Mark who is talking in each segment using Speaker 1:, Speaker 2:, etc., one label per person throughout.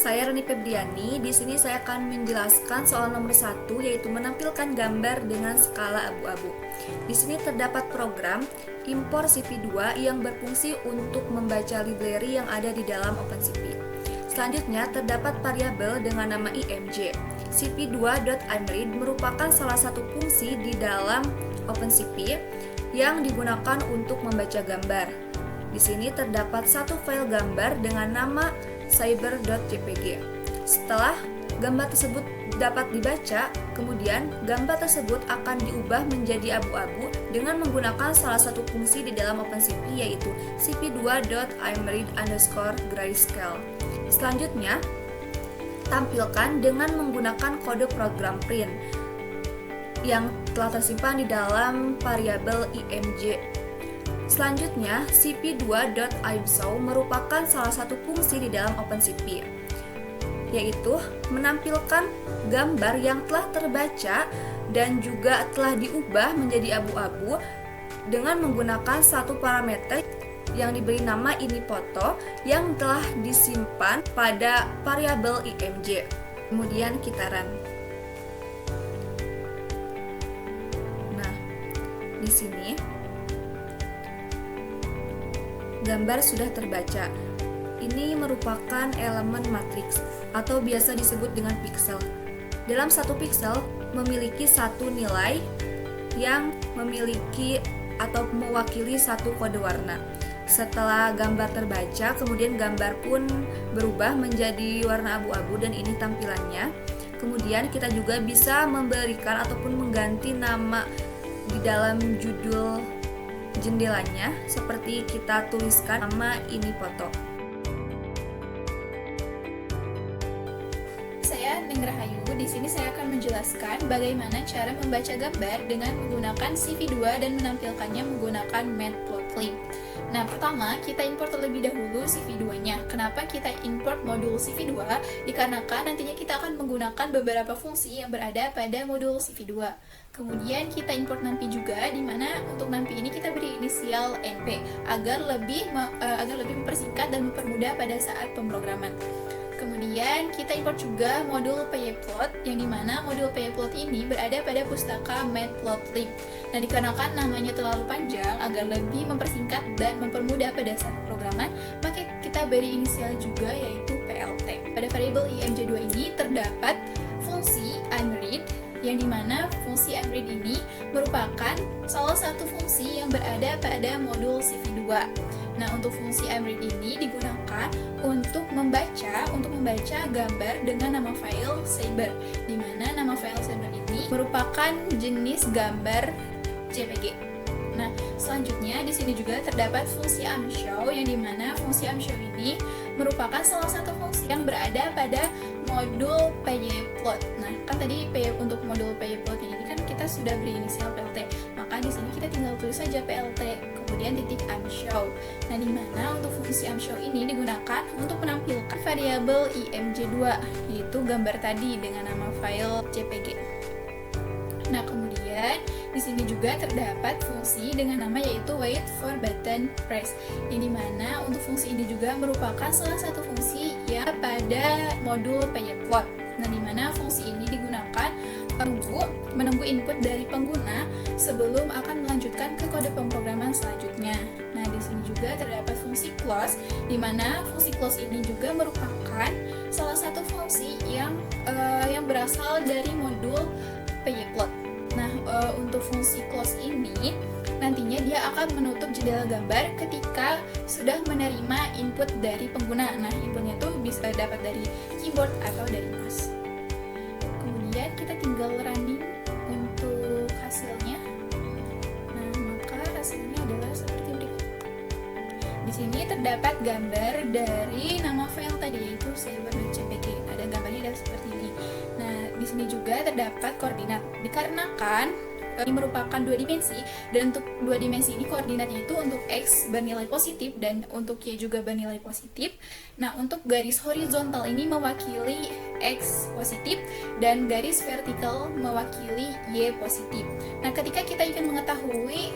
Speaker 1: saya Reni Febriani. Di sini saya akan menjelaskan soal nomor 1, yaitu menampilkan gambar dengan skala abu-abu. Di sini terdapat program impor CV2 yang berfungsi untuk membaca library yang ada di dalam OpenCV. Selanjutnya terdapat variabel dengan nama img. cv2.imread merupakan salah satu fungsi di dalam OpenCV yang digunakan untuk membaca gambar. Di sini terdapat satu file gambar dengan nama cyber.jpg. Setelah gambar tersebut dapat dibaca, kemudian gambar tersebut akan diubah menjadi abu-abu dengan menggunakan salah satu fungsi di dalam OpenCV, yaitu cv2.imread_grayscale. Selanjutnya, tampilkan dengan menggunakan kode program print yang telah tersimpan di dalam variabel img. Selanjutnya, cv2.imshow merupakan salah satu fungsi di dalam OpenCV, yaitu menampilkan gambar yang telah terbaca dan juga telah diubah menjadi abu-abu dengan menggunakan satu parameter yang diberi nama ini foto yang telah disimpan pada variabel img. Kemudian kita run. Nah, di sini gambar sudah terbaca. Ini merupakan elemen matriks atau biasa disebut dengan pixel. Dalam satu pixel memiliki satu nilai yang memiliki atau mewakili satu kode warna. Setelah gambar terbaca, kemudian gambar pun berubah menjadi warna abu-abu dan ini tampilannya. Kemudian kita juga bisa memberikan ataupun mengganti nama di dalam judul jendelanya, seperti kita tuliskan nama ini foto.
Speaker 2: Saya Ning Rahayu. Di sini saya akan menjelaskan bagaimana cara membaca gambar dengan menggunakan CV2 dan menampilkannya menggunakan Matplotlib. Nah, pertama kita import terlebih dahulu CV2-nya. Kenapa kita import modul CV2? Dikarenakan nantinya kita akan menggunakan beberapa fungsi yang berada pada modul CV2. Kemudian kita import NumPy juga, di mana untuk NumPy ini kita beri inisial np agar lebih mempersingkat dan mempermudah pada saat pemrograman. Kemudian kita import juga modul pyplot, yang dimana modul pyplot ini berada pada pustaka Matplotlib. Nah, dikarenakan namanya terlalu panjang, agar lebih mempersingkat dan mempermudah pada saat pemrograman, maka kita beri inisial juga, yaitu plt. Pada variabel img2 ini terdapat fungsi imread, yang dimana fungsi imread ini merupakan salah satu fungsi yang berada pada modul CV2. Nah, untuk fungsi imread ini digunakan untuk membaca gambar dengan nama file cyber, di mana nama file cyber ini merupakan jenis gambar JPG. Nah, selanjutnya di sini juga terdapat fungsi amshow, yang dimana fungsi amshow ini merupakan salah satu fungsi yang berada pada modul pyplot. Nah, kan tadi untuk modul pyplot ini kan kita sudah beri inisial plt, maka di sini kita tinggal tulis saja plt kemudian titik amshow. Nah, di mana untuk fungsi amshow ini digunakan untuk menampilkan variabel img2, yaitu gambar tadi dengan nama file jpg. Nah, kemudian di sini juga terdapat fungsi dengan nama yaitu wait for button press, yang dimana untuk fungsi ini juga merupakan salah satu fungsi yang pada modul pyplot. Nah, dimana fungsi ini digunakan menunggu input dari pengguna sebelum akan melanjutkan ke kode pemrograman selanjutnya. Nah, di sini juga terdapat fungsi close, di mana fungsi close ini juga merupakan salah satu fungsi yang berasal dari modul pyplot. Nah, untuk fungsi close ini nantinya dia akan menutup jendela gambar ketika sudah menerima input dari pengguna. Nah, inputnya tuh bisa dapat dari keyboard atau dari mouse. Kemudian kita tinggal running untuk hasilnya. Nah, maka hasilnya adalah seperti berikut. Di sini terdapat gambar dari nama file tadi, yaitu cyber.jpg. Ada gambarnya adalah seperti ini. Nah, di sini juga terdapat koordinat. Dikarenakan merupakan dua dimensi, dan untuk dua dimensi ini koordinatnya itu untuk X bernilai positif dan untuk Y juga bernilai positif. Nah, untuk garis horizontal ini mewakili X positif dan garis vertikal mewakili Y positif. Nah, ketika kita ingin mengetahui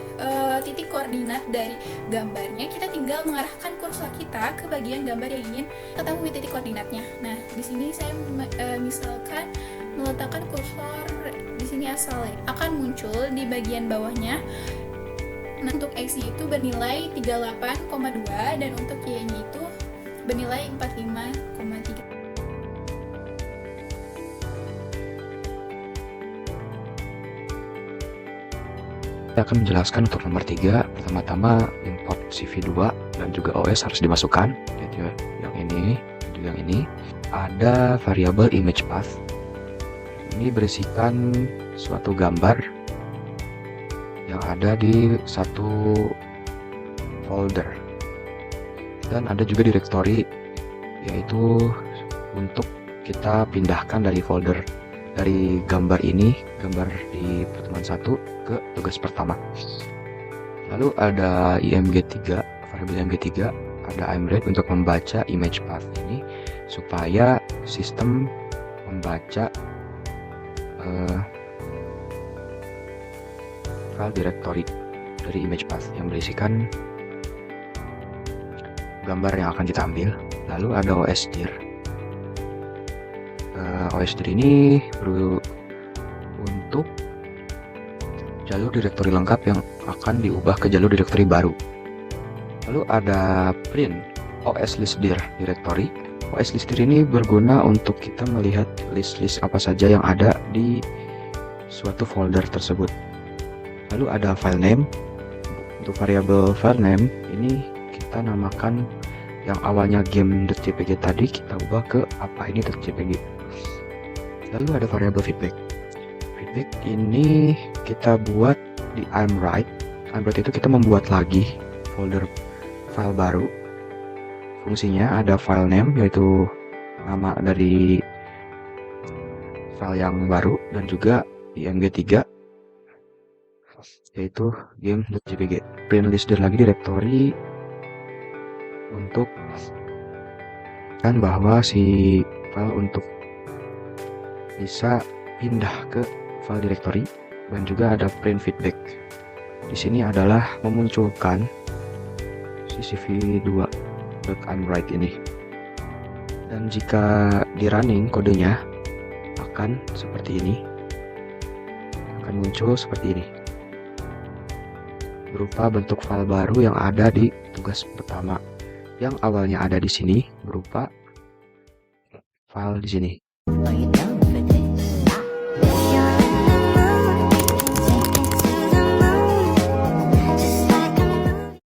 Speaker 2: titik koordinat dari gambarnya, kita tinggal mengarahkan kursor kita ke bagian gambar yang ingin ketahui titik koordinatnya. Nah, di sini saya misalkan meletakkan kursor di sini asalnya akan muncul di bagian bawahnya. Nah, untuk X-nya itu bernilai 38,2 dan untuk Y-nya itu bernilai 45,3.
Speaker 3: Kita akan menjelaskan untuk nomor 3. Pertama-tama import CV2 dan juga OS harus dimasukkan, yaitu yang ini dan juga yang ini. Ada variabel image path. Ini berisikan suatu gambar yang ada di satu folder, dan ada juga direktori, yaitu untuk kita pindahkan dari folder dari gambar ini, gambar di pertemuan 1 ke tugas pertama. Lalu ada img3, variabel img3, ada imread untuk membaca image path ini supaya sistem membaca file directory dari image path yang berisikan gambar yang akan kita ambil. Lalu ada osdir. Osdir ini untuk jalur direktori lengkap yang akan diubah ke jalur direktori baru. Lalu ada print oslistdir directory. Oslistdir ini berguna untuk kita melihat list-list apa saja yang ada di suatu folder tersebut. Lalu ada file name. Untuk variabel file name ini kita namakan yang awalnya game.jpg tadi, kita ubah ke apa ini .jpg. Lalu ada variabel feedback. Feedback ini kita buat di imwrite. Imwrite itu kita membuat lagi folder file baru. Fungsinya ada file name, yaitu nama dari file yang baru, dan juga img3, yaitu game.jpg. Print listdir lagi directory untuk kan bahwa si file untuk bisa pindah ke file directory, dan juga ada print feedback. Di sini adalah memunculkan si cv2.imwrite ini, dan jika di running kodenya akan seperti ini, akan muncul seperti ini berupa bentuk file baru yang ada di tugas pertama, yang awalnya ada di sini berupa file di sini.